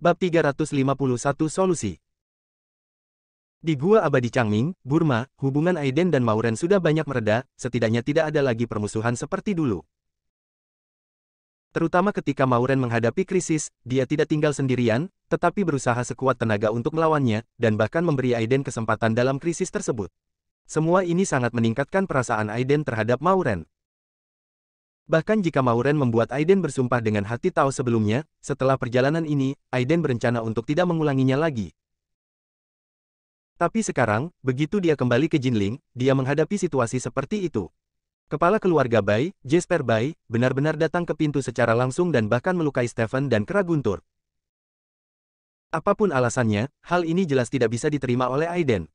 Bab 351 Solusi. Di Gua Abadi Changming, Burma, hubungan Aiden dan Mauren sudah banyak mereda, setidaknya tidak ada lagi permusuhan seperti dulu. Terutama ketika Mauren menghadapi krisis, dia tidak tinggal sendirian, tetapi berusaha sekuat tenaga untuk melawannya, dan bahkan memberi Aiden kesempatan dalam krisis tersebut. Semua ini sangat meningkatkan perasaan Aiden terhadap Mauren. Bahkan jika Mauren membuat Aiden bersumpah dengan hati Tao sebelumnya, setelah perjalanan ini, Aiden berencana untuk tidak mengulanginya lagi. Tapi sekarang, begitu dia kembali ke Jinling, dia menghadapi situasi seperti itu. Kepala keluarga Bai, Jesper Bai, benar-benar datang ke pintu secara langsung dan bahkan melukai Stephen dan Kera Guntur. Apapun alasannya, hal ini jelas tidak bisa diterima oleh Aiden.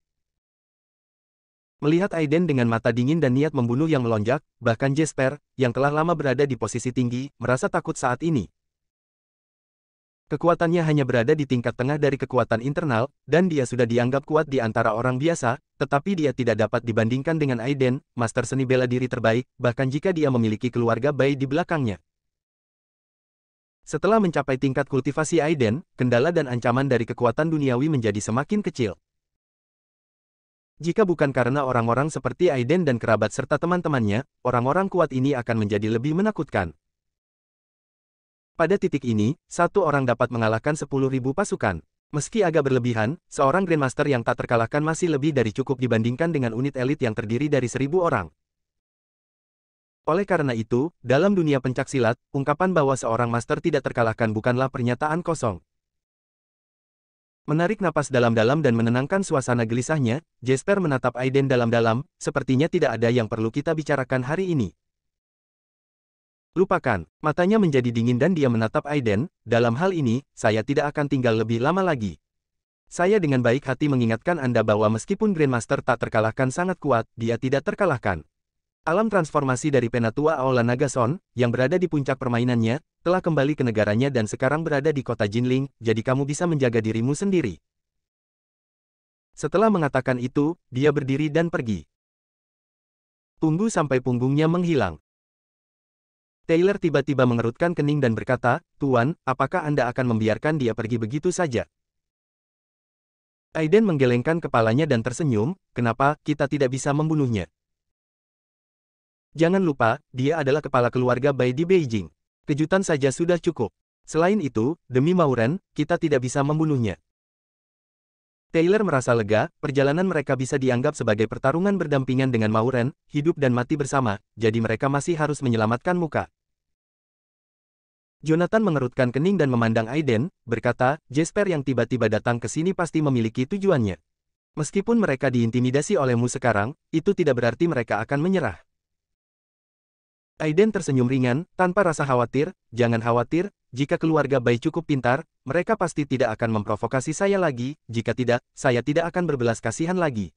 Melihat Aiden dengan mata dingin dan niat membunuh yang melonjak, bahkan Jesper, yang telah lama berada di posisi tinggi, merasa takut saat ini. Kekuatannya hanya berada di tingkat tengah dari kekuatan internal, dan dia sudah dianggap kuat di antara orang biasa, tetapi dia tidak dapat dibandingkan dengan Aiden, master seni bela diri terbaik, bahkan jika dia memiliki keluarga Bai di belakangnya. Setelah mencapai tingkat kultivasi Aiden, kendala dan ancaman dari kekuatan duniawi menjadi semakin kecil. Jika bukan karena orang-orang seperti Aiden dan kerabat serta teman-temannya, orang-orang kuat ini akan menjadi lebih menakutkan. Pada titik ini, satu orang dapat mengalahkan 10.000 pasukan. Meski agak berlebihan, seorang Grandmaster yang tak terkalahkan masih lebih dari cukup dibandingkan dengan unit elit yang terdiri dari 1.000 orang. Oleh karena itu, dalam dunia pencaksilat, ungkapan bahwa seorang master tidak terkalahkan bukanlah pernyataan kosong. Menarik napas dalam-dalam dan menenangkan suasana gelisahnya, Jesper menatap Aiden dalam-dalam, sepertinya tidak ada yang perlu kita bicarakan hari ini. Lupakan, matanya menjadi dingin dan dia menatap Aiden, dalam hal ini, saya tidak akan tinggal lebih lama lagi. Saya dengan baik hati mengingatkan Anda bahwa meskipun Grandmaster tak terkalahkan sangat kuat, dia tidak terkalahkan. Alam transformasi dari Penatua Aula Nagason, yang berada di puncak permainannya, telah kembali ke negaranya dan sekarang berada di kota Jinling, jadi kamu bisa menjaga dirimu sendiri. Setelah mengatakan itu, dia berdiri dan pergi. Tunggu sampai punggungnya menghilang. Taylor tiba-tiba mengerutkan kening dan berkata, "Tuan, apakah Anda akan membiarkan dia pergi begitu saja?" Aiden menggelengkan kepalanya dan tersenyum, "Kenapa kita tidak bisa membunuhnya? Jangan lupa, dia adalah kepala keluarga Bai di Beijing. Kejutan saja sudah cukup. Selain itu, demi Mauren, kita tidak bisa membunuhnya." Taylor merasa lega, perjalanan mereka bisa dianggap sebagai pertarungan berdampingan dengan Mauren, hidup dan mati bersama, jadi mereka masih harus menyelamatkan muka. Jonathan mengerutkan kening dan memandang Aiden, berkata, "Jesper yang tiba-tiba datang ke sini pasti memiliki tujuannya. Meskipun mereka diintimidasi olehmu sekarang, itu tidak berarti mereka akan menyerah." Aiden tersenyum ringan, tanpa rasa khawatir, "Jangan khawatir, jika keluarga Bai cukup pintar, mereka pasti tidak akan memprovokasi saya lagi, jika tidak, saya tidak akan berbelas kasihan lagi."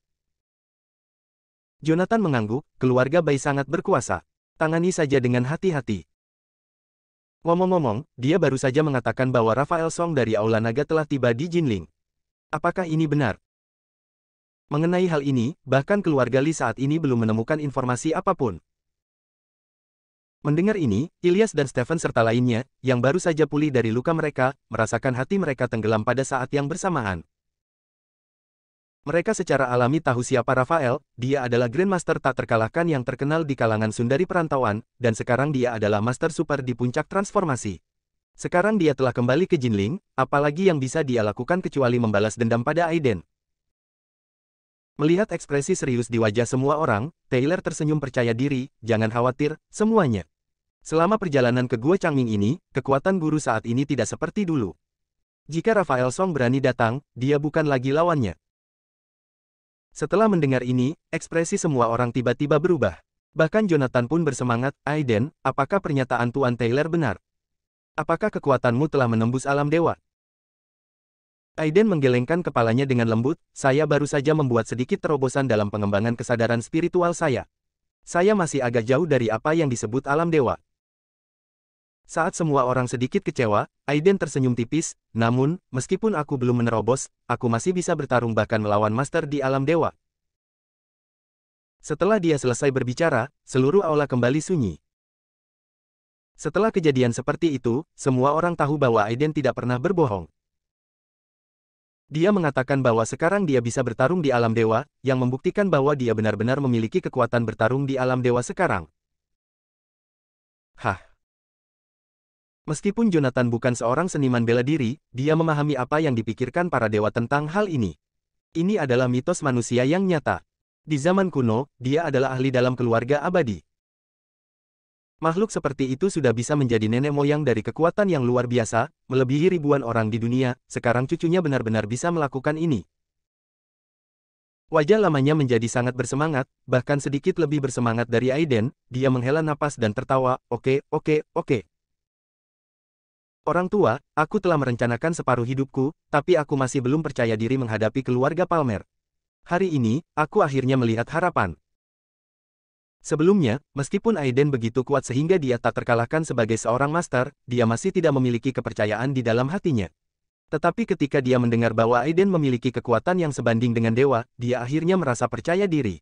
Jonathan mengangguk, keluarga Bai sangat berkuasa. Tangani saja dengan hati-hati. Ngomong-ngomong, dia baru saja mengatakan bahwa Raphael Song dari Aula Naga telah tiba di Jinling. Apakah ini benar? Mengenai hal ini, bahkan keluarga Li saat ini belum menemukan informasi apapun. Mendengar ini, Ilyas dan Stephen serta lainnya, yang baru saja pulih dari luka mereka, merasakan hati mereka tenggelam pada saat yang bersamaan. Mereka secara alami tahu siapa Raphael, dia adalah Grandmaster tak terkalahkan yang terkenal di kalangan Sundari perantauan, dan sekarang dia adalah Master Super di puncak transformasi. Sekarang dia telah kembali ke Jinling, apalagi yang bisa dia lakukan kecuali membalas dendam pada Aiden. Melihat ekspresi serius di wajah semua orang, Taylor tersenyum percaya diri, "Jangan khawatir, semuanya. Selama perjalanan ke Gua Changming ini, kekuatan guru saat ini tidak seperti dulu. Jika Raphael Song berani datang, dia bukan lagi lawannya." Setelah mendengar ini, ekspresi semua orang tiba-tiba berubah. Bahkan Jonathan pun bersemangat, "Aiden, apakah pernyataan Tuan Taylor benar? Apakah kekuatanmu telah menembus alam dewa?" Aiden menggelengkan kepalanya dengan lembut, "Saya baru saja membuat sedikit terobosan dalam pengembangan kesadaran spiritual saya. Saya masih agak jauh dari apa yang disebut alam dewa." Saat semua orang sedikit kecewa, Aiden tersenyum tipis, "Namun, meskipun aku belum menerobos, aku masih bisa bertarung bahkan melawan master di alam dewa." Setelah dia selesai berbicara, seluruh aula kembali sunyi. Setelah kejadian seperti itu, semua orang tahu bahwa Aiden tidak pernah berbohong. Dia mengatakan bahwa sekarang dia bisa bertarung di alam dewa, yang membuktikan bahwa dia benar-benar memiliki kekuatan bertarung di alam dewa sekarang. Hah? Meskipun Jonathan bukan seorang seniman bela diri, dia memahami apa yang dipikirkan para dewa tentang hal ini. Ini adalah mitos manusia yang nyata. Di zaman kuno, dia adalah ahli dalam keluarga abadi. Makhluk seperti itu sudah bisa menjadi nenek moyang dari kekuatan yang luar biasa, melebihi ribuan orang di dunia, sekarang cucunya benar-benar bisa melakukan ini. Wajah lamanya menjadi sangat bersemangat, bahkan sedikit lebih bersemangat dari Aiden, dia menghela napas dan tertawa, oke. Orang tua, aku telah merencanakan separuh hidupku, tapi aku masih belum percaya diri menghadapi keluarga Palmer. Hari ini, aku akhirnya melihat harapan. Sebelumnya, meskipun Aiden begitu kuat sehingga dia tak terkalahkan sebagai seorang master, dia masih tidak memiliki kepercayaan di dalam hatinya. Tetapi ketika dia mendengar bahwa Aiden memiliki kekuatan yang sebanding dengan dewa, dia akhirnya merasa percaya diri.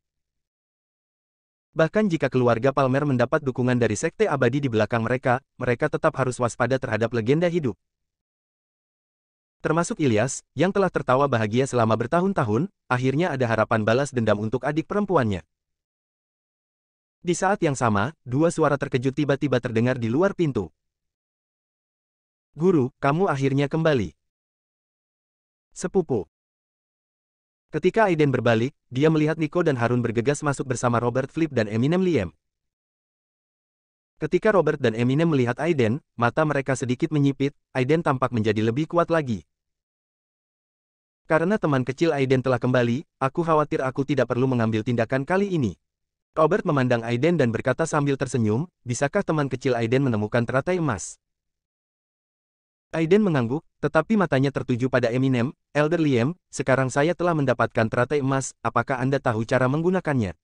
Bahkan jika keluarga Palmer mendapat dukungan dari sekte abadi di belakang mereka, mereka tetap harus waspada terhadap legenda hidup. Termasuk Ilyas, yang telah tertawa bahagia selama bertahun-tahun, akhirnya ada harapan balas dendam untuk adik perempuannya. Di saat yang sama, dua suara terkejut tiba-tiba terdengar di luar pintu. Guru, kamu akhirnya kembali. Sepupu. Ketika Aiden berbalik, dia melihat Nico dan Harun bergegas masuk bersama Robert Flip dan Eminem Liem. Ketika Robert dan Eminem melihat Aiden, mata mereka sedikit menyipit, Aiden tampak menjadi lebih kuat lagi. Karena teman kecil Aiden telah kembali, aku khawatir aku tidak perlu mengambil tindakan kali ini. Robert memandang Aiden dan berkata sambil tersenyum, bisakah teman kecil Aiden menemukan teratai emas? Aiden mengangguk, tetapi matanya tertuju pada Eminem, Elder Liem, sekarang saya telah mendapatkan teratai emas, apakah Anda tahu cara menggunakannya?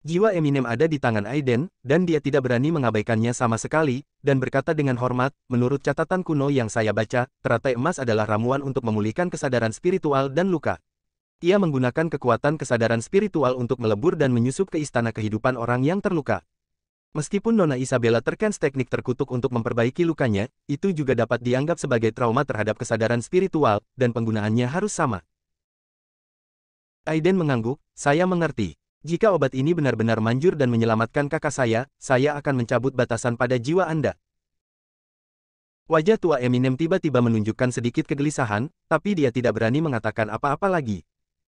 Jiwa Eminem ada di tangan Aiden, dan dia tidak berani mengabaikannya sama sekali, dan berkata dengan hormat, menurut catatan kuno yang saya baca, teratai emas adalah ramuan untuk memulihkan kesadaran spiritual dan luka. Ia menggunakan kekuatan kesadaran spiritual untuk melebur dan menyusup ke istana kehidupan orang yang terluka. Meskipun Nona Isabella terkens teknik terkutuk untuk memperbaiki lukanya, itu juga dapat dianggap sebagai trauma terhadap kesadaran spiritual, dan penggunaannya harus sama. Aiden mengangguk, saya mengerti. Jika obat ini benar-benar manjur dan menyelamatkan kakak saya akan mencabut batasan pada jiwa Anda. Wajah tua Eminem tiba-tiba menunjukkan sedikit kegelisahan, tapi dia tidak berani mengatakan apa-apa lagi.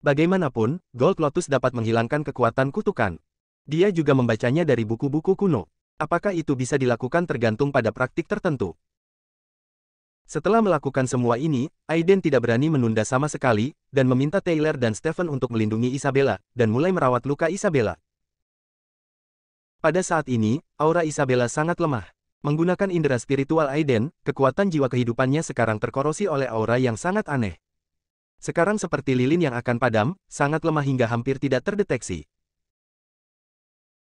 Bagaimanapun, Gold Lotus dapat menghilangkan kekuatan kutukan. Dia juga membacanya dari buku-buku kuno. Apakah itu bisa dilakukan tergantung pada praktik tertentu. Setelah melakukan semua ini, Aiden tidak berani menunda sama sekali, dan meminta Taylor dan Stephen untuk melindungi Isabella, dan mulai merawat luka Isabella. Pada saat ini, aura Isabella sangat lemah. Menggunakan indera spiritual Aiden, kekuatan jiwa kehidupannya sekarang terkorosi oleh aura yang sangat aneh. Sekarang seperti lilin yang akan padam, sangat lemah hingga hampir tidak terdeteksi.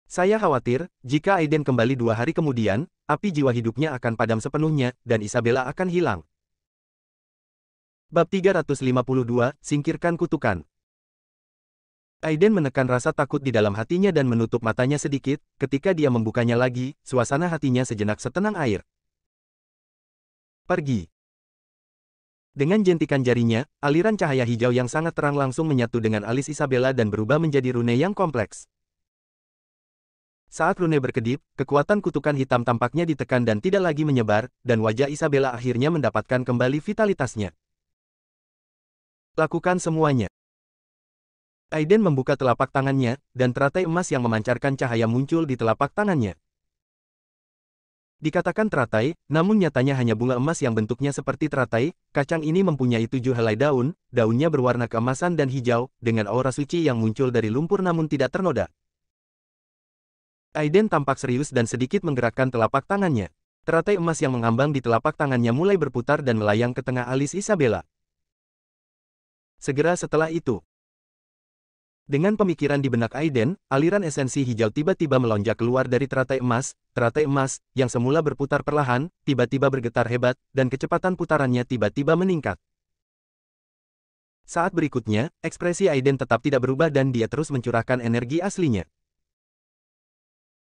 Saya khawatir, jika Aiden kembali 2 hari kemudian, api jiwa hidupnya akan padam sepenuhnya, dan Isabella akan hilang. Bab 352, Singkirkan Kutukan. Aiden menekan rasa takut di dalam hatinya dan menutup matanya sedikit, ketika dia membukanya lagi, suasana hatinya sejenak setenang air. Pergi. Dengan jentikan jarinya, aliran cahaya hijau yang sangat terang langsung menyatu dengan alis Isabella dan berubah menjadi rune yang kompleks. Saat rune berkedip, kekuatan kutukan hitam tampaknya ditekan dan tidak lagi menyebar, dan wajah Isabella akhirnya mendapatkan kembali vitalitasnya. Lakukan semuanya. Aiden membuka telapak tangannya, dan teratai emas yang memancarkan cahaya muncul di telapak tangannya. Dikatakan teratai, namun nyatanya hanya bunga emas yang bentuknya seperti teratai. Kacang ini mempunyai 7 helai daun, daunnya berwarna keemasan dan hijau, dengan aura suci yang muncul dari lumpur namun tidak ternoda. Aiden tampak serius dan sedikit menggerakkan telapak tangannya. Teratai emas yang mengambang di telapak tangannya mulai berputar dan melayang ke tengah alis Isabella. Segera setelah itu, dengan pemikiran di benak Aiden, aliran esensi hijau tiba-tiba melonjak keluar dari teratai emas, yang semula berputar perlahan, tiba-tiba bergetar hebat, dan kecepatan putarannya tiba-tiba meningkat. Saat berikutnya, ekspresi Aiden tetap tidak berubah dan dia terus mencurahkan energi aslinya.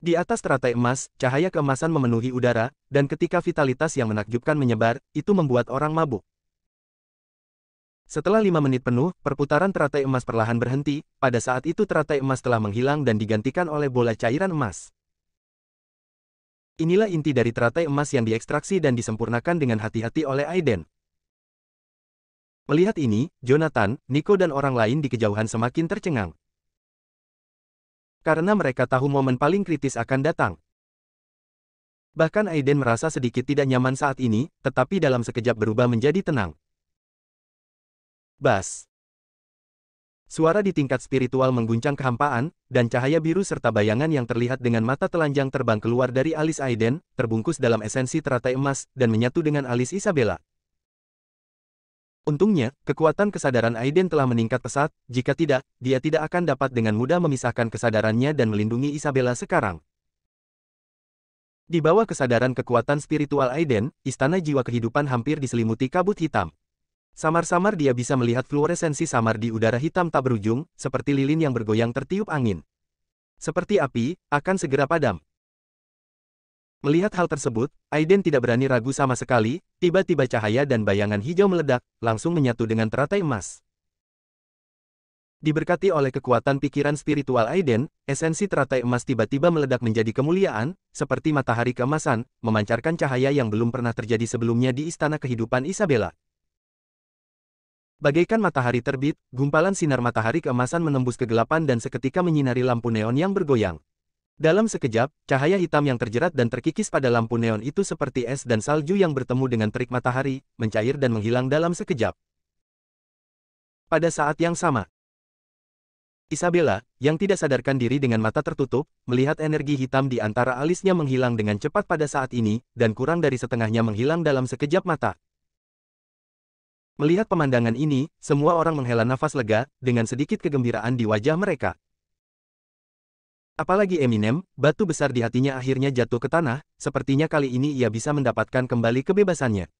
Di atas teratai emas, cahaya keemasan memenuhi udara, dan ketika vitalitas yang menakjubkan menyebar, itu membuat orang mabuk. Setelah 5 menit penuh, perputaran teratai emas perlahan berhenti. Pada saat itu teratai emas telah menghilang dan digantikan oleh bola cairan emas. Inilah inti dari teratai emas yang diekstraksi dan disempurnakan dengan hati-hati oleh Aiden. Melihat ini, Jonathan, Nico dan orang lain di kejauhan semakin tercengang. Karena mereka tahu momen paling kritis akan datang. Bahkan Aiden merasa sedikit tidak nyaman saat ini, tetapi dalam sekejap berubah menjadi tenang. Bas. Suara di tingkat spiritual mengguncang kehampaan, dan cahaya biru serta bayangan yang terlihat dengan mata telanjang terbang keluar dari alis Aiden, terbungkus dalam esensi teratai emas, dan menyatu dengan alis Isabella. Untungnya, kekuatan kesadaran Aiden telah meningkat pesat, jika tidak, dia tidak akan dapat dengan mudah memisahkan kesadarannya dan melindungi Isabella sekarang. Di bawah kesadaran kekuatan spiritual Aiden, istana jiwa kehidupan hampir diselimuti kabut hitam. Samar-samar dia bisa melihat fluoresensi samar di udara hitam tak berujung, seperti lilin yang bergoyang tertiup angin. Seperti api, akan segera padam. Melihat hal tersebut, Aiden tidak berani ragu sama sekali, tiba-tiba cahaya dan bayangan hijau meledak, langsung menyatu dengan teratai emas. Diberkati oleh kekuatan pikiran spiritual Aiden, esensi teratai emas tiba-tiba meledak menjadi kemuliaan, seperti matahari keemasan, memancarkan cahaya yang belum pernah terjadi sebelumnya di istana kehidupan Isabella. Bagaikan matahari terbit, gumpalan sinar matahari keemasan menembus kegelapan dan seketika menyinari lampu neon yang bergoyang. Dalam sekejap, cahaya hitam yang terjerat dan terkikis pada lampu neon itu seperti es dan salju yang bertemu dengan terik matahari, mencair dan menghilang dalam sekejap. Pada saat yang sama, Isabella, yang tidak sadarkan diri dengan mata tertutup, melihat energi hitam di antara alisnya menghilang dengan cepat pada saat ini, dan kurang dari setengahnya menghilang dalam sekejap mata. Melihat pemandangan ini, semua orang menghela nafas lega, dengan sedikit kegembiraan di wajah mereka. Apalagi Eminem, batu besar di hatinya akhirnya jatuh ke tanah, sepertinya kali ini ia bisa mendapatkan kembali kebebasannya.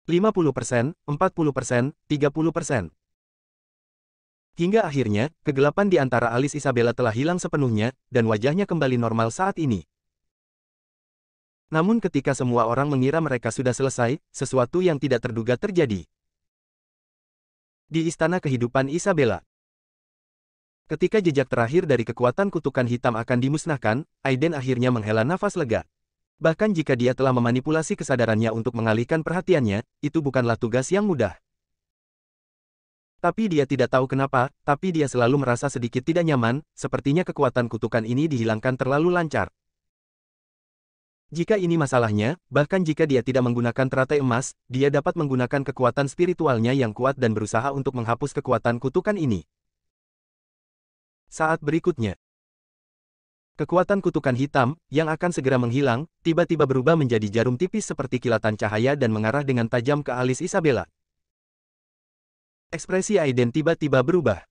50%, 40%, 30%. Hingga akhirnya, kegelapan di antara alis Isabella telah hilang sepenuhnya, dan wajahnya kembali normal saat ini. Namun ketika semua orang mengira mereka sudah selesai, sesuatu yang tidak terduga terjadi. Di istana kehidupan Isabella. Ketika jejak terakhir dari kekuatan kutukan hitam akan dimusnahkan, Aiden akhirnya menghela nafas lega. Bahkan jika dia telah memanipulasi kesadarannya untuk mengalihkan perhatiannya, itu bukanlah tugas yang mudah. Tapi dia tidak tahu kenapa, tapi dia selalu merasa sedikit tidak nyaman, sepertinya kekuatan kutukan ini dihilangkan terlalu lancar. Jika ini masalahnya, bahkan jika dia tidak menggunakan teratai emas, dia dapat menggunakan kekuatan spiritualnya yang kuat dan berusaha untuk menghapus kekuatan kutukan ini. Saat berikutnya, kekuatan kutukan hitam, yang akan segera menghilang, tiba-tiba berubah menjadi jarum tipis seperti kilatan cahaya dan mengarah dengan tajam ke alis Isabella. Ekspresi Aiden tiba-tiba berubah.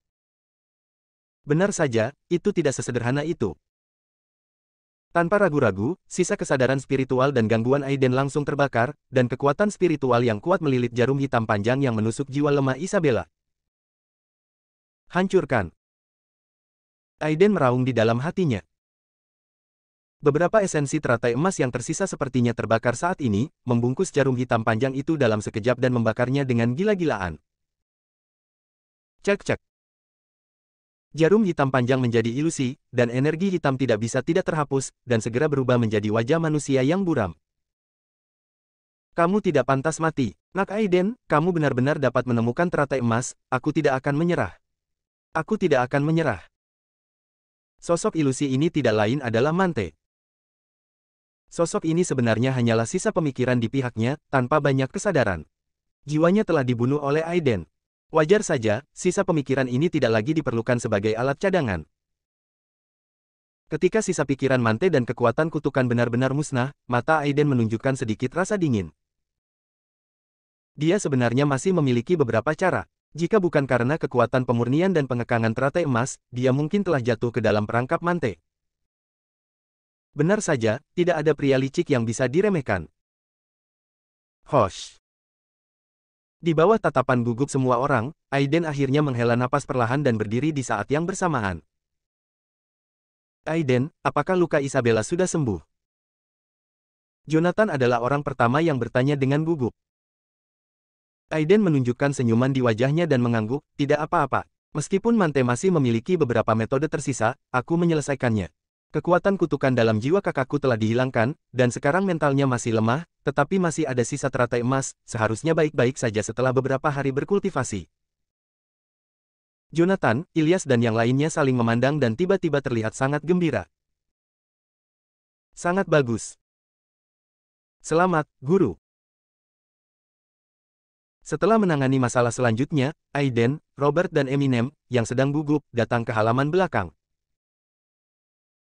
Benar saja, itu tidak sesederhana itu. Tanpa ragu-ragu, sisa kesadaran spiritual dan gangguan Aiden langsung terbakar, dan kekuatan spiritual yang kuat melilit jarum hitam panjang yang menusuk jiwa lemah Isabella. Hancurkan. Aiden meraung di dalam hatinya. Beberapa esensi teratai emas yang tersisa sepertinya terbakar saat ini, membungkus jarum hitam panjang itu dalam sekejap dan membakarnya dengan gila-gilaan. Cek-cek. Jarum hitam panjang menjadi ilusi, dan energi hitam tidak bisa tidak terhapus, dan segera berubah menjadi wajah manusia yang buram. Kamu tidak pantas mati. Nak Aiden, kamu benar-benar dapat menemukan teratai emas, aku tidak akan menyerah. Aku tidak akan menyerah. Sosok ilusi ini tidak lain adalah Mante. Sosok ini sebenarnya hanyalah sisa pemikiran di pihaknya, tanpa banyak kesadaran. Jiwanya telah dibunuh oleh Aiden. Wajar saja, sisa pemikiran ini tidak lagi diperlukan sebagai alat cadangan. Ketika sisa pikiran Mante dan kekuatan kutukan benar-benar musnah, mata Aiden menunjukkan sedikit rasa dingin. Dia sebenarnya masih memiliki beberapa cara. Jika bukan karena kekuatan pemurnian dan pengekangan teratai emas, dia mungkin telah jatuh ke dalam perangkap Mante. Benar saja, tidak ada pria licik yang bisa diremehkan. Hosh. Di bawah tatapan gugup semua orang, Aiden akhirnya menghela napas perlahan dan berdiri di saat yang bersamaan. Aiden, apakah luka Isabella sudah sembuh? Jonathan adalah orang pertama yang bertanya dengan gugup. Aiden menunjukkan senyuman di wajahnya dan mengangguk, tidak apa-apa. Meskipun Mante masih memiliki beberapa metode tersisa, aku menyelesaikannya. Kekuatan kutukan dalam jiwa kakakku telah dihilangkan, dan sekarang mentalnya masih lemah, tetapi masih ada sisa teratai emas, seharusnya baik-baik saja setelah beberapa hari berkultivasi. Jonathan, Ilyas dan yang lainnya saling memandang dan tiba-tiba terlihat sangat gembira. Sangat bagus. Selamat, Guru. Setelah menangani masalah selanjutnya, Aiden, Robert dan Eminem, yang sedang gugup, datang ke halaman belakang.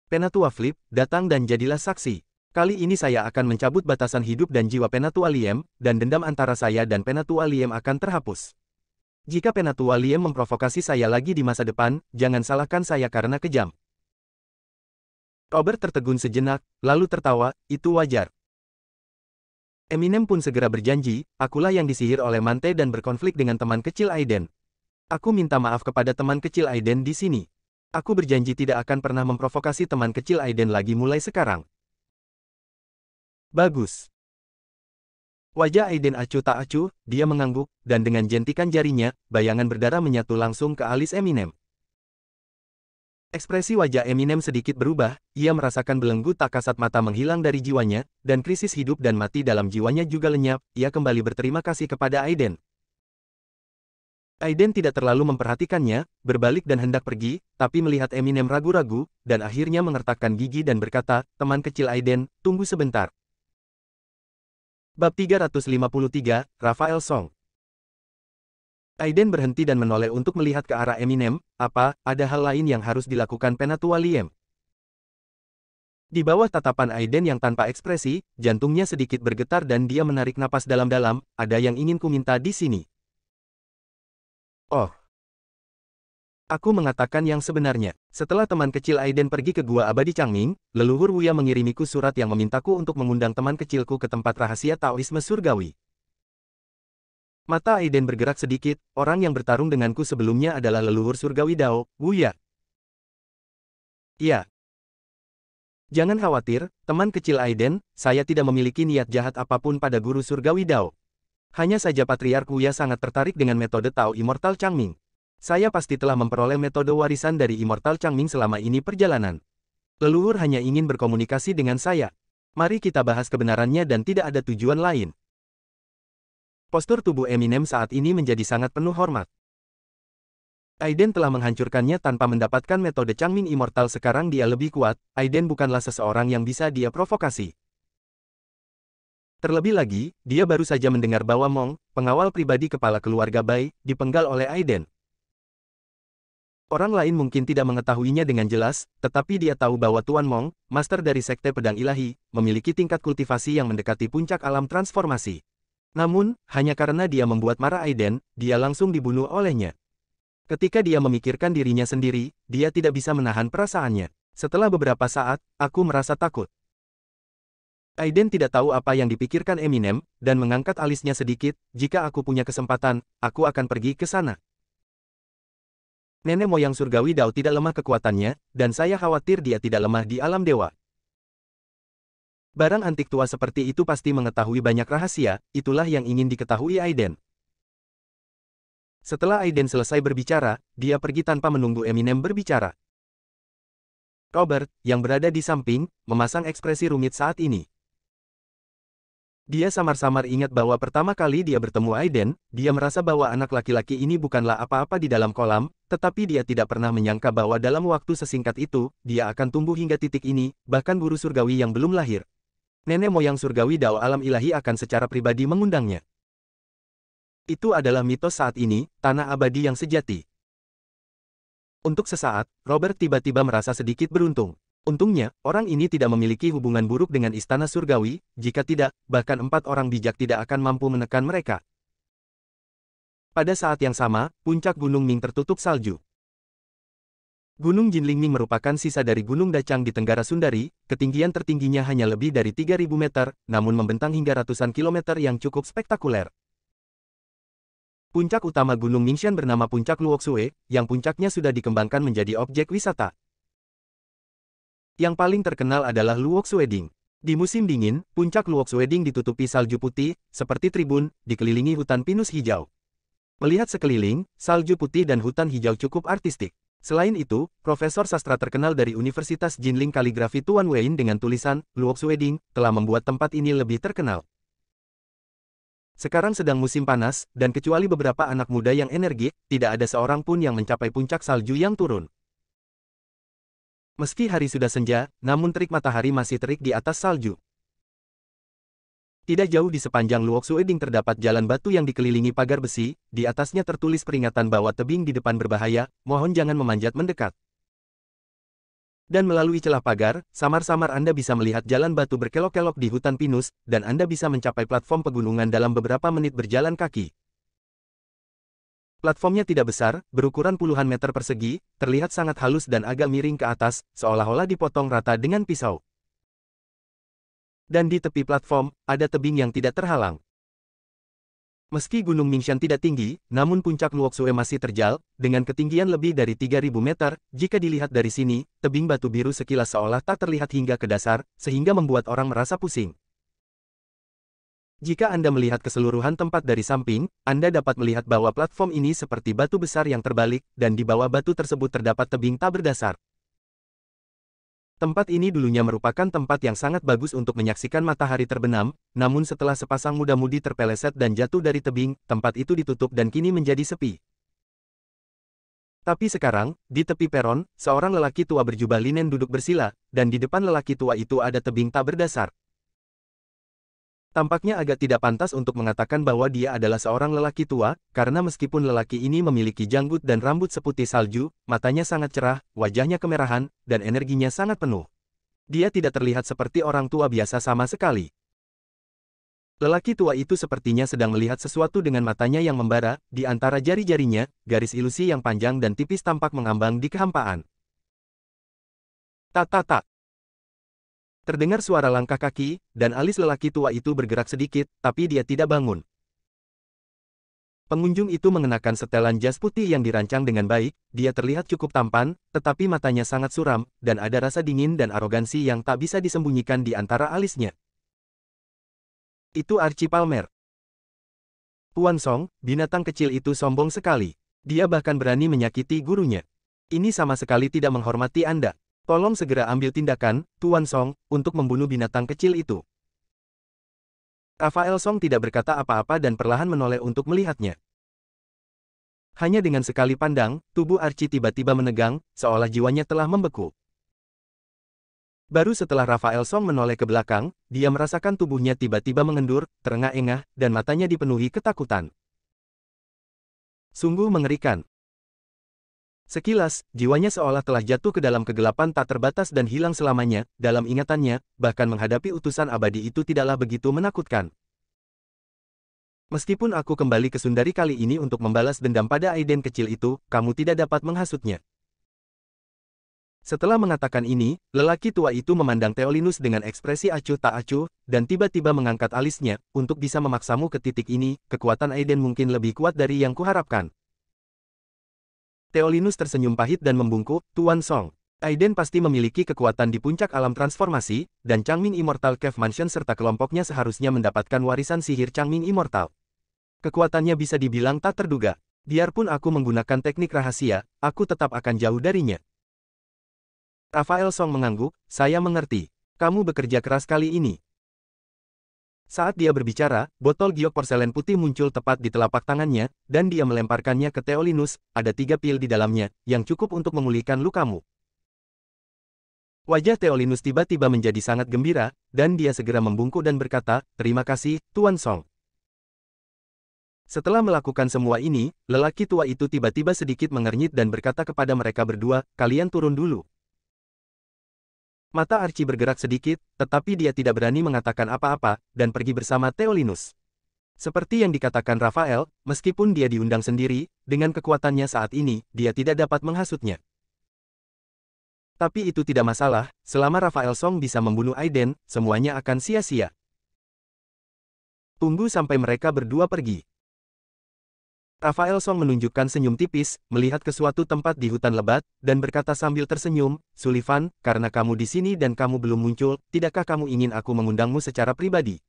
Penatua Flip, datang dan jadilah saksi. Kali ini saya akan mencabut batasan hidup dan jiwa Penatua Liem, dan dendam antara saya dan Penatua Liem akan terhapus. Jika Penatua Liem memprovokasi saya lagi di masa depan, jangan salahkan saya karena kejam. Robert tertegun sejenak, lalu tertawa, itu wajar. Eminem pun segera berjanji, akulah yang disihir oleh Mante dan berkonflik dengan teman kecil Aiden. Aku minta maaf kepada teman kecil Aiden di sini. Aku berjanji tidak akan pernah memprovokasi teman kecil Aiden lagi mulai sekarang. Bagus. Wajah Aiden acuh tak acuh, dia mengangguk, dan dengan jentikan jarinya, bayangan berdarah menyatu langsung ke alis Eminem. Ekspresi wajah Eminem sedikit berubah, ia merasakan belenggu tak kasat mata menghilang dari jiwanya, dan krisis hidup dan mati dalam jiwanya juga lenyap, ia kembali berterima kasih kepada Aiden. Aiden tidak terlalu memperhatikannya, berbalik dan hendak pergi, tapi melihat Eminem ragu-ragu, dan akhirnya mengertakkan gigi dan berkata, teman kecil Aiden, tunggu sebentar. Bab 353, Raphael Song. Aiden berhenti dan menoleh untuk melihat ke arah Eminem, apa, ada hal lain yang harus dilakukan Penatua Liem? Di bawah tatapan Aiden yang tanpa ekspresi, jantungnya sedikit bergetar dan dia menarik napas dalam-dalam, ada yang ingin ku minta di sini. Oh. Aku mengatakan yang sebenarnya. Setelah teman kecil Aiden pergi ke Gua Abadi Changming, leluhur Wuya mengirimiku surat yang memintaku untuk mengundang teman kecilku ke tempat rahasia Taoisme surgawi. Mata Aiden bergerak sedikit, orang yang bertarung denganku sebelumnya adalah leluhur surgawi Dao, Wuya. Iya. Jangan khawatir, teman kecil Aiden, saya tidak memiliki niat jahat apapun pada guru surgawi Dao. Hanya saja Patriark Wuya sangat tertarik dengan metode Tao Immortal Changming. Saya pasti telah memperoleh metode warisan dari Immortal Changming selama ini perjalanan. Leluhur hanya ingin berkomunikasi dengan saya. Mari kita bahas kebenarannya dan tidak ada tujuan lain. Postur tubuh Eminem saat ini menjadi sangat penuh hormat. Aiden telah menghancurkannya tanpa mendapatkan metode Changming Immortal, sekarang dia lebih kuat, Aiden bukanlah seseorang yang bisa dia provokasi. Terlebih lagi, dia baru saja mendengar bahwa Mong, pengawal pribadi kepala keluarga Bai, dipenggal oleh Aiden. Orang lain mungkin tidak mengetahuinya dengan jelas, tetapi dia tahu bahwa Tuan Mong, master dari Sekte Pedang Ilahi, memiliki tingkat kultivasi yang mendekati puncak alam transformasi. Namun, hanya karena dia membuat marah Aiden, dia langsung dibunuh olehnya. Ketika dia memikirkan dirinya sendiri, dia tidak bisa menahan perasaannya. Setelah beberapa saat, aku merasa takut. Aiden tidak tahu apa yang dipikirkan Eminem, dan mengangkat alisnya sedikit, jika aku punya kesempatan, aku akan pergi ke sana. Nenek moyang surgawi Dao tidak lemah kekuatannya, dan saya khawatir dia tidak lemah di alam dewa. Barang antik tua seperti itu pasti mengetahui banyak rahasia, itulah yang ingin diketahui Aiden. Setelah Aiden selesai berbicara, dia pergi tanpa menunggu Eminem berbicara. Robert, yang berada di samping, memasang ekspresi rumit saat ini. Dia samar-samar ingat bahwa pertama kali dia bertemu Aiden, dia merasa bahwa anak laki-laki ini bukanlah apa-apa di dalam kolam, tetapi dia tidak pernah menyangka bahwa dalam waktu sesingkat itu, dia akan tumbuh hingga titik ini, bahkan guru surgawi yang belum lahir. Nenek moyang surgawi Dao alam ilahi akan secara pribadi mengundangnya. Itu adalah mitos saat ini, tanah abadi yang sejati. Untuk sesaat, Robert tiba-tiba merasa sedikit beruntung. Untungnya, orang ini tidak memiliki hubungan buruk dengan istana surgawi, jika tidak, bahkan 4 orang bijak tidak akan mampu menekan mereka. Pada saat yang sama, puncak Gunung Ming tertutup salju. Gunung Jinlingming merupakan sisa dari Gunung Dacang di Tenggara Sundari, ketinggian tertingginya hanya lebih dari 3.000 meter, namun membentang hingga ratusan kilometer yang cukup spektakuler. Puncak utama Gunung Mingshan bernama Puncak Luoxue, yang puncaknya sudah dikembangkan menjadi objek wisata. Yang paling terkenal adalah Luoxue Ding. Di musim dingin, puncak Luoxueding ditutupi salju putih, seperti tribun, dikelilingi hutan pinus hijau. Melihat sekeliling, salju putih dan hutan hijau cukup artistik. Selain itu, profesor sastra terkenal dari Universitas Jinling Kaligrafi Tuan Wein dengan tulisan Luoxueding telah membuat tempat ini lebih terkenal. Sekarang sedang musim panas, dan kecuali beberapa anak muda yang energik, tidak ada seorang pun yang mencapai puncak salju yang turun. Meski hari sudah senja, namun terik matahari masih terik di atas salju. Tidak jauh di sepanjang Luoxueding terdapat jalan batu yang dikelilingi pagar besi, di atasnya tertulis peringatan bahwa tebing di depan berbahaya, mohon jangan memanjat mendekat. Dan melalui celah pagar, samar-samar Anda bisa melihat jalan batu berkelok-kelok di hutan pinus, dan Anda bisa mencapai platform pegunungan dalam beberapa menit berjalan kaki. Platformnya tidak besar, berukuran puluhan meter persegi, terlihat sangat halus dan agak miring ke atas, seolah-olah dipotong rata dengan pisau. Dan di tepi platform, ada tebing yang tidak terhalang. Meski Gunung Mingshan tidak tinggi, namun puncak Luoxue masih terjal, dengan ketinggian lebih dari 3.000 meter, jika dilihat dari sini, tebing batu biru sekilas seolah tak terlihat hingga ke dasar, sehingga membuat orang merasa pusing. Jika Anda melihat keseluruhan tempat dari samping, Anda dapat melihat bahwa platform ini seperti batu besar yang terbalik, dan di bawah batu tersebut terdapat tebing tak berdasar. Tempat ini dulunya merupakan tempat yang sangat bagus untuk menyaksikan matahari terbenam, namun setelah sepasang muda-mudi terpeleset dan jatuh dari tebing, tempat itu ditutup dan kini menjadi sepi. Tapi sekarang, di tepi peron, seorang lelaki tua berjubah linen duduk bersila, dan di depan lelaki tua itu ada tebing tak berdasar. Tampaknya agak tidak pantas untuk mengatakan bahwa dia adalah seorang lelaki tua, karena meskipun lelaki ini memiliki janggut dan rambut seputih salju, matanya sangat cerah, wajahnya kemerahan, dan energinya sangat penuh. Dia tidak terlihat seperti orang tua biasa sama sekali. Lelaki tua itu sepertinya sedang melihat sesuatu dengan matanya yang membara, di antara jari-jarinya, garis ilusi yang panjang dan tipis tampak mengambang di kehampaan. Tak. Terdengar suara langkah kaki, dan alis lelaki tua itu bergerak sedikit, tapi dia tidak bangun. Pengunjung itu mengenakan setelan jas putih yang dirancang dengan baik, dia terlihat cukup tampan, tetapi matanya sangat suram, dan ada rasa dingin dan arogansi yang tak bisa disembunyikan di antara alisnya. Itu Archie Palmer. Tuan Song, binatang kecil itu sombong sekali. Dia bahkan berani menyakiti gurunya. Ini sama sekali tidak menghormati Anda. Tolong segera ambil tindakan, Tuan Song, untuk membunuh binatang kecil itu. Raphael Song tidak berkata apa-apa dan perlahan menoleh untuk melihatnya. Hanya dengan sekali pandang, tubuh Archie tiba-tiba menegang, seolah jiwanya telah membeku. Baru setelah Raphael Song menoleh ke belakang, dia merasakan tubuhnya tiba-tiba mengendur, terengah-engah, dan matanya dipenuhi ketakutan. Sungguh mengerikan. Sekilas, jiwanya seolah telah jatuh ke dalam kegelapan tak terbatas dan hilang selamanya, dalam ingatannya, bahkan menghadapi utusan abadi itu tidaklah begitu menakutkan. Meskipun aku kembali ke Sundari kali ini untuk membalas dendam pada Aiden kecil itu, kamu tidak dapat menghasutnya. Setelah mengatakan ini, lelaki tua itu memandang Theolinus dengan ekspresi acuh tak acuh, dan tiba-tiba mengangkat alisnya, untuk bisa memaksamu ke titik ini, kekuatan Aiden mungkin lebih kuat dari yang kuharapkan. Theolinus tersenyum pahit dan membungkuk, Tuan Song. Aiden pasti memiliki kekuatan di puncak alam transformasi, dan Changming Immortal Cave Mansion serta kelompoknya seharusnya mendapatkan warisan sihir Changming Immortal. Kekuatannya bisa dibilang tak terduga. Biarpun aku menggunakan teknik rahasia, aku tetap akan jauh darinya. Raphael Song mengangguk, saya mengerti. Kamu bekerja keras kali ini. Saat dia berbicara, botol giok porselen putih muncul tepat di telapak tangannya, dan dia melemparkannya ke Theolinus, ada 3 pil di dalamnya, yang cukup untuk memulihkan lukamu. Wajah Theolinus tiba-tiba menjadi sangat gembira, dan dia segera membungkuk dan berkata, terima kasih, Tuan Song. Setelah melakukan semua ini, lelaki tua itu tiba-tiba sedikit mengernyit dan berkata kepada mereka berdua, kalian turun dulu. Mata Archie bergerak sedikit, tetapi dia tidak berani mengatakan apa-apa, dan pergi bersama Theolinus. Seperti yang dikatakan Raphael, meskipun dia diundang sendiri, dengan kekuatannya saat ini, dia tidak dapat menghasutnya. Tapi itu tidak masalah, selama Raphael Song bisa membunuh Aiden, semuanya akan sia-sia. Tunggu sampai mereka berdua pergi. Raphael Song menunjukkan senyum tipis, melihat ke suatu tempat di hutan lebat, dan berkata sambil tersenyum, Sullivan, karena kamu di sini dan kamu belum muncul, tidakkah kamu ingin aku mengundangmu secara pribadi?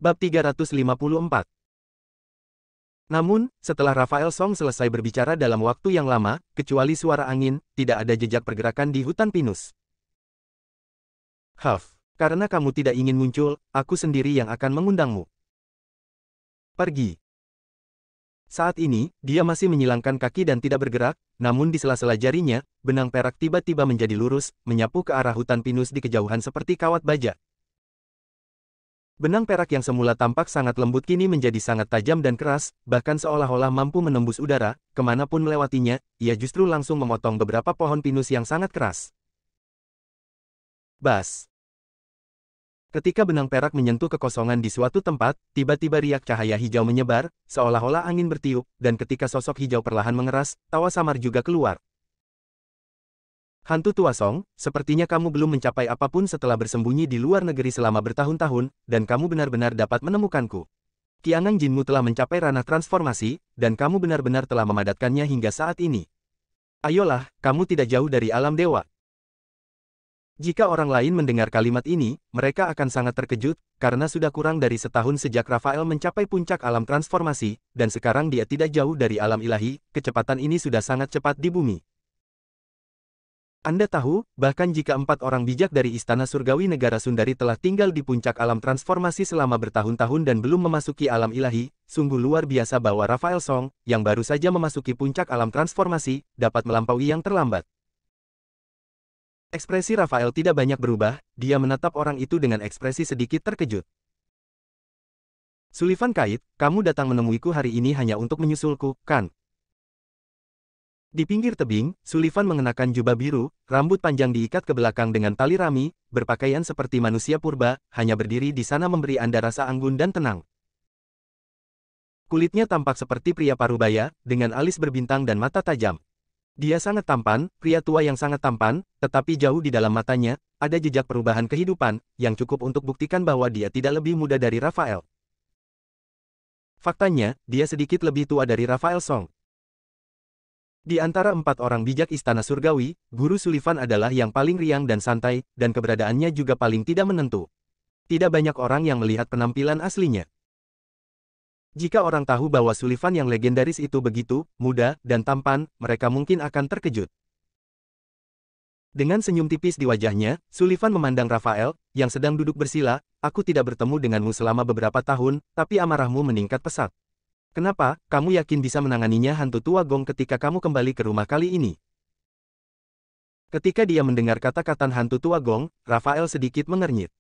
Bab 354. Namun, setelah Raphael Song selesai berbicara dalam waktu yang lama, kecuali suara angin, tidak ada jejak pergerakan di hutan pinus. Karena kamu tidak ingin muncul, aku sendiri yang akan mengundangmu. Pergi. Saat ini, dia masih menyilangkan kaki dan tidak bergerak, namun di sela-sela jarinya, benang perak tiba-tiba menjadi lurus, menyapu ke arah hutan pinus di kejauhan seperti kawat baja. Benang perak yang semula tampak sangat lembut kini menjadi sangat tajam dan keras, bahkan seolah-olah mampu menembus udara, kemanapun melewatinya, ia justru langsung memotong beberapa pohon pinus yang sangat keras. Bas. Ketika benang perak menyentuh kekosongan di suatu tempat, tiba-tiba riak cahaya hijau menyebar, seolah-olah angin bertiup, dan ketika sosok hijau perlahan mengeras, tawa samar juga keluar. Hantu tua Song, sepertinya kamu belum mencapai apapun setelah bersembunyi di luar negeri selama bertahun-tahun, dan kamu benar-benar dapat menemukanku. Kiangan Jinmu telah mencapai ranah transformasi, dan kamu benar-benar telah memadatkannya hingga saat ini. Ayolah, kamu tidak jauh dari alam dewa. Jika orang lain mendengar kalimat ini, mereka akan sangat terkejut, karena sudah kurang dari setahun sejak Raphael mencapai puncak alam transformasi, dan sekarang dia tidak jauh dari alam ilahi, kecepatan ini sudah sangat cepat di bumi. Anda tahu, bahkan jika 4 orang bijak dari Istana Surgawi Negara Sundari telah tinggal di puncak alam transformasi selama bertahun-tahun dan belum memasuki alam ilahi, sungguh luar biasa bahwa Raphael Song, yang baru saja memasuki puncak alam transformasi, dapat melampaui yang terlambat. Ekspresi Raphael tidak banyak berubah, dia menatap orang itu dengan ekspresi sedikit terkejut. Sullivan Kait, kamu datang menemuiku hari ini hanya untuk menyusulku, kan? Di pinggir tebing, Sullivan mengenakan jubah biru, rambut panjang diikat ke belakang dengan tali rami, berpakaian seperti manusia purba, hanya berdiri di sana memberi Anda rasa anggun dan tenang. Kulitnya tampak seperti pria parubaya, dengan alis berbintang dan mata tajam. Dia sangat tampan, pria tua yang sangat tampan, tetapi jauh di dalam matanya, ada jejak perubahan kehidupan, yang cukup untuk buktikan bahwa dia tidak lebih muda dari Raphael. Faktanya, dia sedikit lebih tua dari Raphael Song. Di antara 4 orang bijak Istana Surgawi, Guru Sullivan adalah yang paling riang dan santai, dan keberadaannya juga paling tidak menentu. Tidak banyak orang yang melihat penampilan aslinya. Jika orang tahu bahwa Sullivan yang legendaris itu begitu muda dan tampan, mereka mungkin akan terkejut. Dengan senyum tipis di wajahnya, Sullivan memandang Raphael, yang sedang duduk bersila, aku tidak bertemu denganmu selama beberapa tahun, tapi amarahmu meningkat pesat. Kenapa, kamu yakin bisa menanganinya hantu tua Gong ketika kamu kembali ke rumah kali ini? Ketika dia mendengar kata-kata hantu tua Gong, Raphael sedikit mengernyit.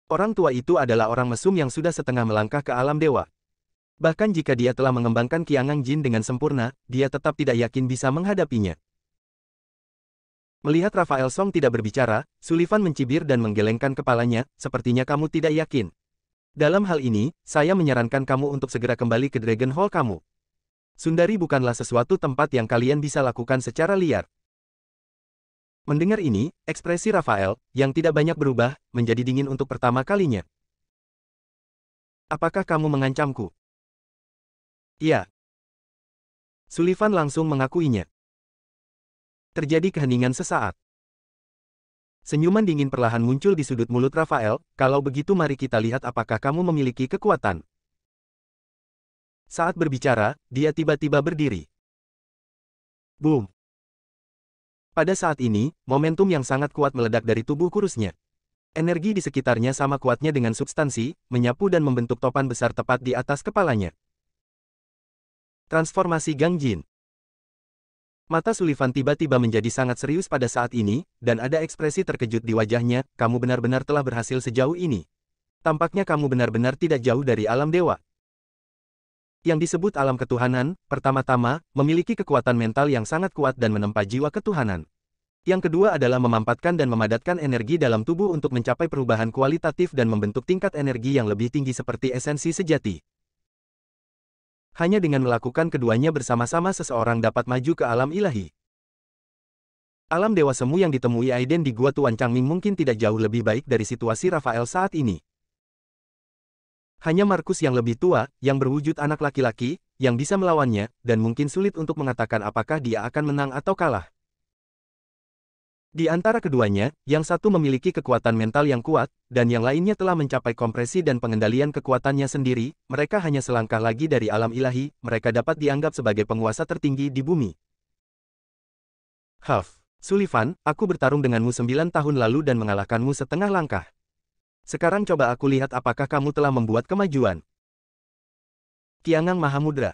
Orang tua itu adalah orang mesum yang sudah setengah melangkah ke alam dewa. Bahkan jika dia telah mengembangkan Kiangan Jin dengan sempurna, dia tetap tidak yakin bisa menghadapinya. Melihat Raphael Song tidak berbicara, Sullivan mencibir dan menggelengkan kepalanya, sepertinya kamu tidak yakin. Dalam hal ini, saya menyarankan kamu untuk segera kembali ke Dragon Hall kamu. Sundari bukanlah sesuatu tempat yang kalian bisa lakukan secara liar. Mendengar ini, ekspresi Raphael, yang tidak banyak berubah, menjadi dingin untuk pertama kalinya. Apakah kamu mengancamku? Iya. Sullivan langsung mengakuinya. Terjadi keheningan sesaat. Senyuman dingin perlahan muncul di sudut mulut Raphael, kalau begitu mari kita lihat apakah kamu memiliki kekuatan. Saat berbicara, dia tiba-tiba berdiri. Boom. Pada saat ini, momentum yang sangat kuat meledak dari tubuh kurusnya. Energi di sekitarnya sama kuatnya dengan substansi, menyapu dan membentuk topan besar tepat di atas kepalanya. Transformasi Gang Jin. Mata Sullivan tiba-tiba menjadi sangat serius pada saat ini, dan ada ekspresi terkejut di wajahnya, kamu benar-benar telah berhasil sejauh ini. Tampaknya kamu benar-benar tidak jauh dari alam dewa. Yang disebut alam ketuhanan, pertama-tama, memiliki kekuatan mental yang sangat kuat dan menempa jiwa ketuhanan. Yang kedua adalah memampatkan dan memadatkan energi dalam tubuh untuk mencapai perubahan kualitatif dan membentuk tingkat energi yang lebih tinggi seperti esensi sejati. Hanya dengan melakukan keduanya bersama-sama seseorang dapat maju ke alam ilahi. Alam dewa semu yang ditemui Aiden di Gua Tuan Changming mungkin tidak jauh lebih baik dari situasi Raphael saat ini. Hanya Markus yang lebih tua, yang berwujud anak laki-laki, yang bisa melawannya, dan mungkin sulit untuk mengatakan apakah dia akan menang atau kalah. Di antara keduanya, yang satu memiliki kekuatan mental yang kuat, dan yang lainnya telah mencapai kompresi dan pengendalian kekuatannya sendiri, mereka hanya selangkah lagi dari alam ilahi, mereka dapat dianggap sebagai penguasa tertinggi di bumi. Huff, Sullivan, aku bertarung denganmu 9 tahun lalu dan mengalahkanmu setengah langkah. Sekarang coba aku lihat apakah kamu telah membuat kemajuan. Qiangang Mahamudra.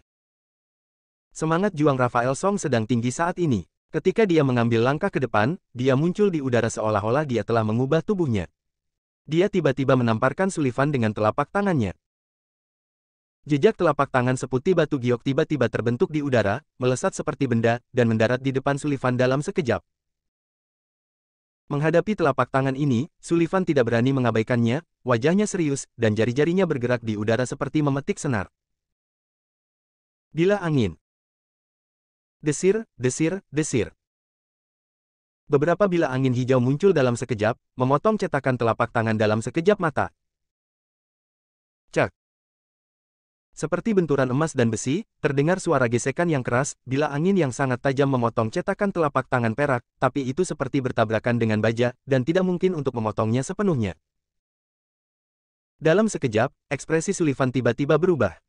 Semangat juang Raphael Song sedang tinggi saat ini. Ketika dia mengambil langkah ke depan, dia muncul di udara seolah-olah dia telah mengubah tubuhnya. Dia tiba-tiba menamparkan Sullivan dengan telapak tangannya. Jejak telapak tangan seputih batu giok tiba-tiba terbentuk di udara, melesat seperti benda, dan mendarat di depan Sullivan dalam sekejap. Menghadapi telapak tangan ini, Sullivan tidak berani mengabaikannya, wajahnya serius, dan jari-jarinya bergerak di udara seperti memetik senar. Bilah angin. Desir, desir, desir. Beberapa bilah angin hijau muncul dalam sekejap, memotong cetakan telapak tangan dalam sekejap mata. Cak. Seperti benturan emas dan besi, terdengar suara gesekan yang keras, bilah angin yang sangat tajam memotong cetakan telapak tangan perak, tapi itu seperti bertabrakan dengan baja, dan tidak mungkin untuk memotongnya sepenuhnya. Dalam sekejap, ekspresi Sullivan tiba-tiba berubah.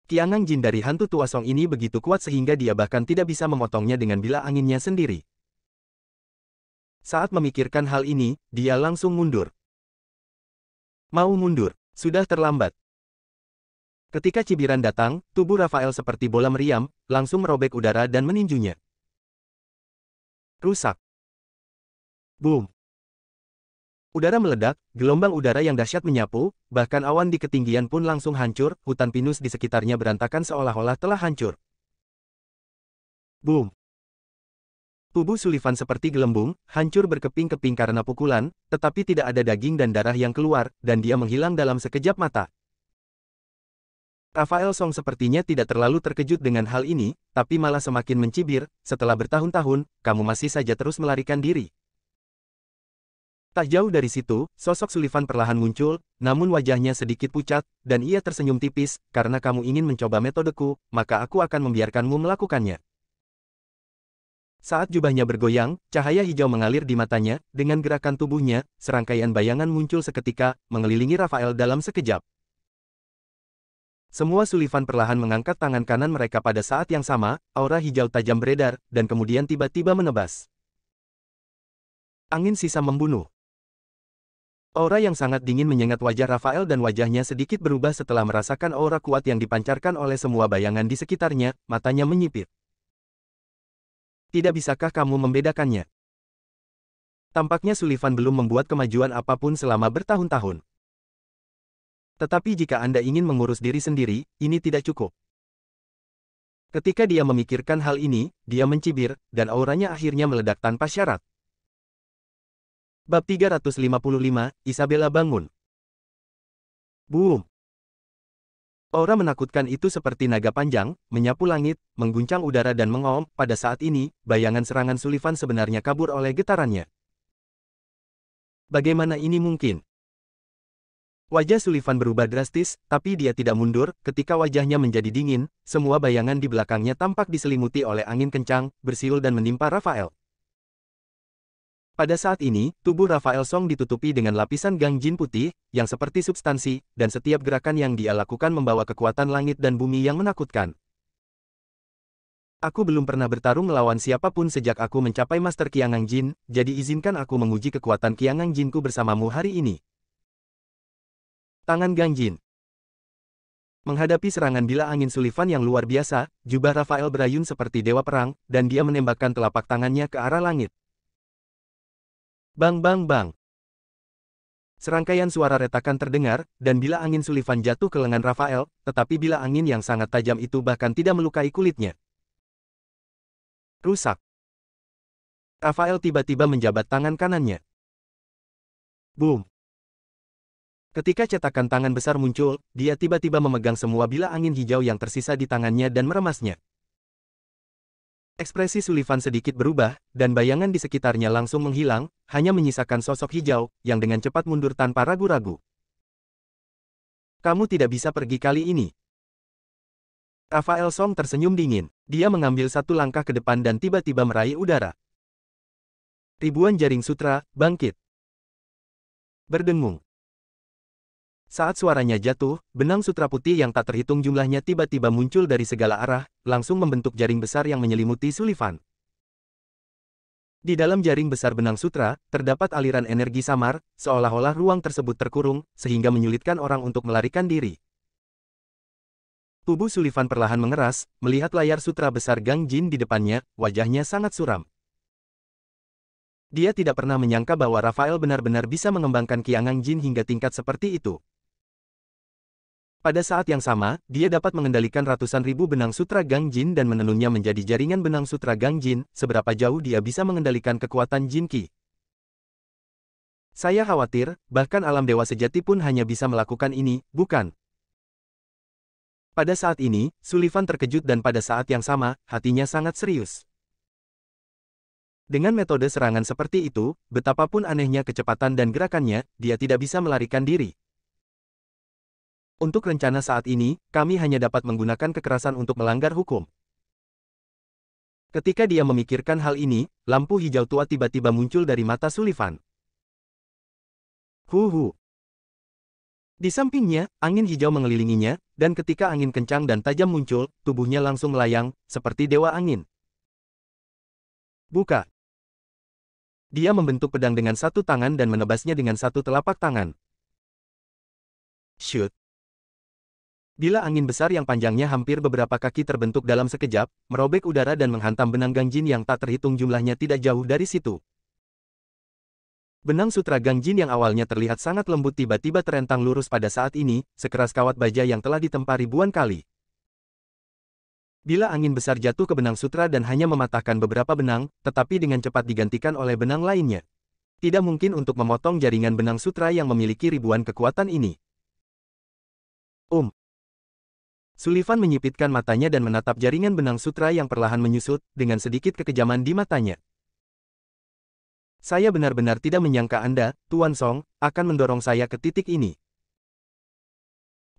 Qiangang Jin dari hantu tua Song ini begitu kuat sehingga dia bahkan tidak bisa memotongnya dengan bilah anginnya sendiri. Saat memikirkan hal ini, dia langsung mundur. Mau mundur, sudah terlambat. Ketika cibiran datang, tubuh Raphael seperti bola meriam, langsung merobek udara dan meninjunya. Rusak. Boom. Udara meledak, gelombang udara yang dahsyat menyapu, bahkan awan di ketinggian pun langsung hancur, hutan pinus di sekitarnya berantakan seolah-olah telah hancur. Boom. Tubuh Sullivan seperti gelembung, hancur berkeping-keping karena pukulan, tetapi tidak ada daging dan darah yang keluar, dan dia menghilang dalam sekejap mata. Raphael Song sepertinya tidak terlalu terkejut dengan hal ini, tapi malah semakin mencibir, setelah bertahun-tahun, kamu masih saja terus melarikan diri. Tak jauh dari situ, sosok Sullivan perlahan muncul, namun wajahnya sedikit pucat, dan ia tersenyum tipis, karena kamu ingin mencoba metodeku, maka aku akan membiarkanmu melakukannya. Saat jubahnya bergoyang, cahaya hijau mengalir di matanya, dengan gerakan tubuhnya, serangkaian bayangan muncul seketika, mengelilingi Raphael dalam sekejap. Semua Sullivan perlahan mengangkat tangan kanan mereka pada saat yang sama, aura hijau tajam beredar, dan kemudian tiba-tiba menebas. Angin sisa membunuh. Aura yang sangat dingin menyengat wajah Raphael dan wajahnya sedikit berubah setelah merasakan aura kuat yang dipancarkan oleh semua bayangan di sekitarnya, matanya menyipit. Tidak bisakah kamu membedakannya? Tampaknya Sullivan belum membuat kemajuan apapun selama bertahun-tahun. Tetapi jika Anda ingin mengurus diri sendiri, ini tidak cukup. Ketika dia memikirkan hal ini, dia mencibir, dan auranya akhirnya meledak tanpa syarat. Bab 355, Isabella bangun. Boom. Aura menakutkan itu seperti naga panjang, menyapu langit, mengguncang udara dan mengaum. Pada saat ini, bayangan serangan Sullivan sebenarnya kabur oleh getarannya. Bagaimana ini mungkin? Wajah Sullivan berubah drastis, tapi dia tidak mundur. Ketika wajahnya menjadi dingin, semua bayangan di belakangnya tampak diselimuti oleh angin kencang, bersiul dan menimpa Raphael. Pada saat ini, tubuh Raphael Song ditutupi dengan lapisan gangjin putih, yang seperti substansi, dan setiap gerakan yang dia lakukan membawa kekuatan langit dan bumi yang menakutkan. Aku belum pernah bertarung melawan siapapun sejak aku mencapai Master Qiangang Jin, jadi izinkan aku menguji kekuatan Qiangang Jinku bersamamu hari ini. Tangan Gangjin. Menghadapi serangan bilah angin Sullivan yang luar biasa, jubah Raphael berayun seperti dewa perang, dan dia menembakkan telapak tangannya ke arah langit. Bang bang bang. Serangkaian suara retakan terdengar, dan bilah angin Sullivan jatuh ke lengan Raphael, tetapi bilah angin yang sangat tajam itu bahkan tidak melukai kulitnya. Rusak. Raphael tiba-tiba menjabat tangan kanannya. Boom. Ketika cetakan tangan besar muncul, dia tiba-tiba memegang semua bilah angin hijau yang tersisa di tangannya dan meremasnya. Ekspresi Sullivan sedikit berubah, dan bayangan di sekitarnya langsung menghilang, hanya menyisakan sosok hijau, yang dengan cepat mundur tanpa ragu-ragu. kamu tidak bisa pergi kali ini. Rafael Song tersenyum dingin. Dia mengambil satu langkah ke depan dan tiba-tiba meraih udara. Ribuan jaring sutra bangkit. Berdengung. Saat suaranya jatuh, benang sutra putih yang tak terhitung jumlahnya tiba-tiba muncul dari segala arah, langsung membentuk jaring besar yang menyelimuti Sullivan. Di dalam jaring besar benang sutra, terdapat aliran energi samar, seolah-olah ruang tersebut terkurung, sehingga menyulitkan orang untuk melarikan diri. Tubuh Sullivan perlahan mengeras, melihat layar sutra besar Gang Jin di depannya, wajahnya sangat suram. Dia tidak pernah menyangka bahwa Rafael benar-benar bisa mengembangkan Qiangang Jin hingga tingkat seperti itu. Pada saat yang sama, dia dapat mengendalikan ratusan ribu benang sutra Gang Jin dan menenunnya menjadi jaringan benang sutra Gang Jin. Seberapa jauh dia bisa mengendalikan kekuatan Jin Qi? Saya khawatir, bahkan alam dewa sejati pun hanya bisa melakukan ini, bukan? Pada saat ini, Sullivan terkejut dan pada saat yang sama, hatinya sangat serius. Dengan metode serangan seperti itu, betapapun anehnya kecepatan dan gerakannya, dia tidak bisa melarikan diri. Untuk rencana saat ini, kami hanya dapat menggunakan kekerasan untuk melanggar hukum. Ketika dia memikirkan hal ini, lampu hijau tua tiba-tiba muncul dari mata Sullivan. Huhu. Di sampingnya, angin hijau mengelilinginya, dan ketika angin kencang dan tajam muncul, tubuhnya langsung melayang, seperti dewa angin. Buka. Dia membentuk pedang dengan satu tangan dan menebasnya dengan satu telapak tangan. Shoot. Bila angin besar yang panjangnya hampir beberapa kaki terbentuk dalam sekejap, merobek udara dan menghantam benang Gang Jin yang tak terhitung jumlahnya tidak jauh dari situ. Benang sutra Gang Jin yang awalnya terlihat sangat lembut tiba-tiba terentang lurus pada saat ini, sekeras kawat baja yang telah ditempa ribuan kali. Bila angin besar jatuh ke benang sutra dan hanya mematahkan beberapa benang, tetapi dengan cepat digantikan oleh benang lainnya. Tidak mungkin untuk memotong jaringan benang sutra yang memiliki ribuan kekuatan ini. Sullivan menyipitkan matanya dan menatap jaringan benang sutra yang perlahan menyusut, dengan sedikit kekejaman di matanya. Saya benar-benar tidak menyangka Anda, Tuan Song, akan mendorong saya ke titik ini.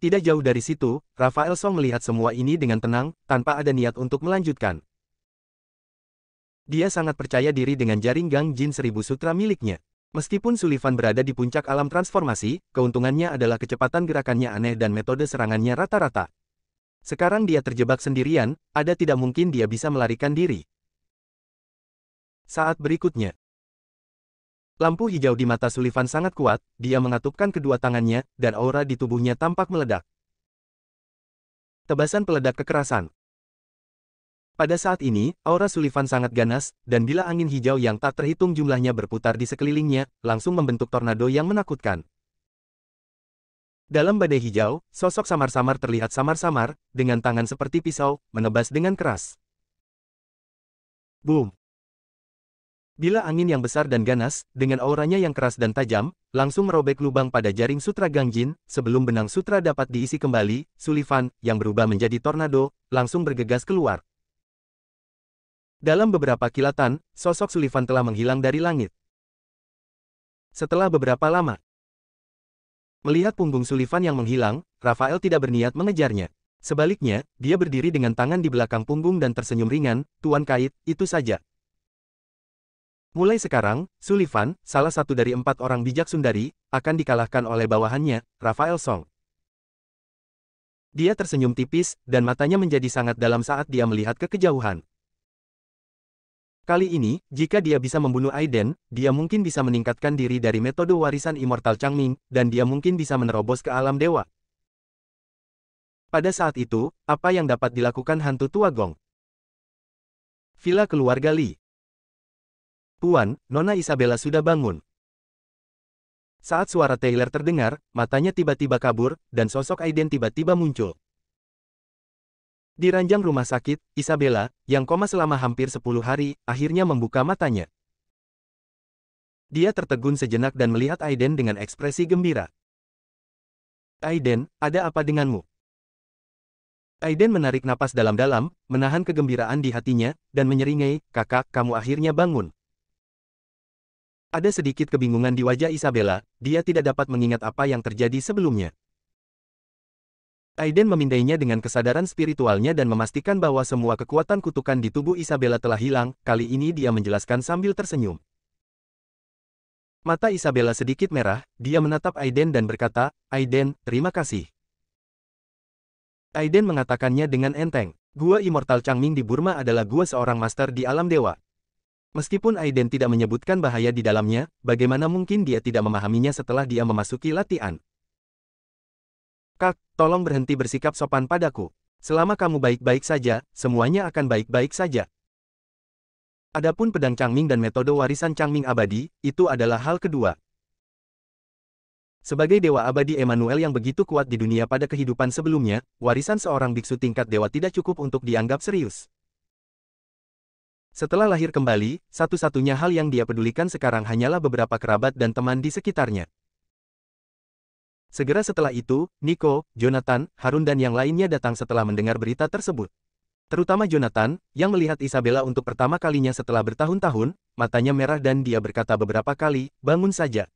Tidak jauh dari situ, Rafael Song melihat semua ini dengan tenang, tanpa ada niat untuk melanjutkan. Dia sangat percaya diri dengan jaring Gang Jin 1000 sutra miliknya. Meskipun Sullivan berada di puncak alam transformasi, keuntungannya adalah kecepatan gerakannya aneh dan metode serangannya rata-rata. Sekarang dia terjebak sendirian, ada tidak mungkin dia bisa melarikan diri. Saat berikutnya, lampu hijau di mata Sullivan sangat kuat, dia mengatupkan kedua tangannya, dan aura di tubuhnya tampak meledak. Tebasan peledak kekerasan. Pada saat ini, aura Sullivan sangat ganas, dan bila angin hijau yang tak terhitung jumlahnya berputar di sekelilingnya, langsung membentuk tornado yang menakutkan. Dalam badai hijau, sosok samar-samar terlihat samar-samar, dengan tangan seperti pisau, menebas dengan keras. Boom! Bila angin yang besar dan ganas, dengan auranya yang keras dan tajam, langsung merobek lubang pada jaring sutra Gang Jin, sebelum benang sutra dapat diisi kembali, Sullivan, yang berubah menjadi tornado, langsung bergegas keluar. Dalam beberapa kilatan, sosok Sullivan telah menghilang dari langit. Setelah beberapa lama, melihat punggung Sullivan yang menghilang, Rafael tidak berniat mengejarnya. Sebaliknya, dia berdiri dengan tangan di belakang punggung dan tersenyum ringan, Tuan Kait, itu saja. Mulai sekarang, Sullivan, salah satu dari 4 orang bijak sundari, akan dikalahkan oleh bawahannya, Rafael Song. Dia tersenyum tipis, dan matanya menjadi sangat dalam saat dia melihat ke kejauhan. Kali ini, jika dia bisa membunuh Aiden, dia mungkin bisa meningkatkan diri dari metode warisan immortal Changming, dan dia mungkin bisa menerobos ke alam dewa. Pada saat itu, apa yang dapat dilakukan hantu tua Gong? Villa keluarga Li. Tuan, Nona Isabella sudah bangun. Saat suara Taylor terdengar, matanya tiba-tiba kabur, dan sosok Aiden tiba-tiba muncul. Di ranjang rumah sakit, Isabella, yang koma selama hampir 10 hari, akhirnya membuka matanya. Dia tertegun sejenak dan melihat Aiden dengan ekspresi gembira. Aiden, ada apa denganmu? Aiden menarik napas dalam-dalam, menahan kegembiraan di hatinya, dan menyeringai, kakak, kamu akhirnya bangun. Ada sedikit kebingungan di wajah Isabella, dia tidak dapat mengingat apa yang terjadi sebelumnya. Aiden memindainya dengan kesadaran spiritualnya dan memastikan bahwa semua kekuatan kutukan di tubuh Isabella telah hilang. Kali ini dia menjelaskan sambil tersenyum. Mata Isabella sedikit merah, dia menatap Aiden dan berkata, "Aiden, terima kasih." Aiden mengatakannya dengan enteng, "Gua Immortal Changming di Burma adalah gua seorang master di alam dewa." Meskipun Aiden tidak menyebutkan bahaya di dalamnya, bagaimana mungkin dia tidak memahaminya setelah dia memasuki latihan? "Kak, tolong berhenti bersikap sopan padaku. Selama kamu baik-baik saja, semuanya akan baik-baik saja." Adapun pedang Changming dan metode warisan Changming abadi, itu adalah hal kedua. Sebagai dewa abadi Emmanuel yang begitu kuat di dunia pada kehidupan sebelumnya, warisan seorang biksu tingkat dewa tidak cukup untuk dianggap serius. Setelah lahir kembali, satu-satunya hal yang dia pedulikan sekarang hanyalah beberapa kerabat dan teman di sekitarnya. Segera setelah itu, Nico, Jonathan, Harun dan yang lainnya datang setelah mendengar berita tersebut. Terutama Jonathan, yang melihat Isabella untuk pertama kalinya setelah bertahun-tahun, matanya merah dan dia berkata beberapa kali, "Bangun saja."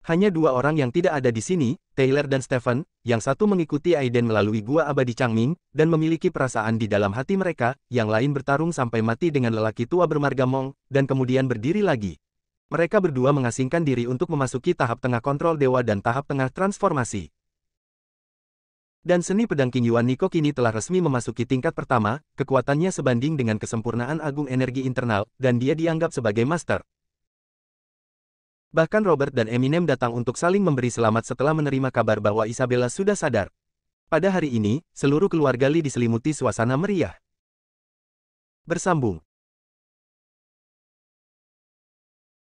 Hanya dua orang yang tidak ada di sini, Taylor dan Stephen, yang satu mengikuti Aiden melalui gua abadi Changming, dan memiliki perasaan di dalam hati mereka, yang lain bertarung sampai mati dengan lelaki tua bermarga Mong, dan kemudian berdiri lagi. Mereka berdua mengasingkan diri untuk memasuki tahap tengah kontrol dewa dan tahap tengah transformasi. Dan seni pedang King Yuan Nico kini telah resmi memasuki tingkat pertama, kekuatannya sebanding dengan kesempurnaan agung energi internal, dan dia dianggap sebagai master. Bahkan Robert dan Eminem datang untuk saling memberi selamat setelah menerima kabar bahwa Isabella sudah sadar. Pada hari ini, seluruh keluarga Lee diselimuti suasana meriah. Bersambung.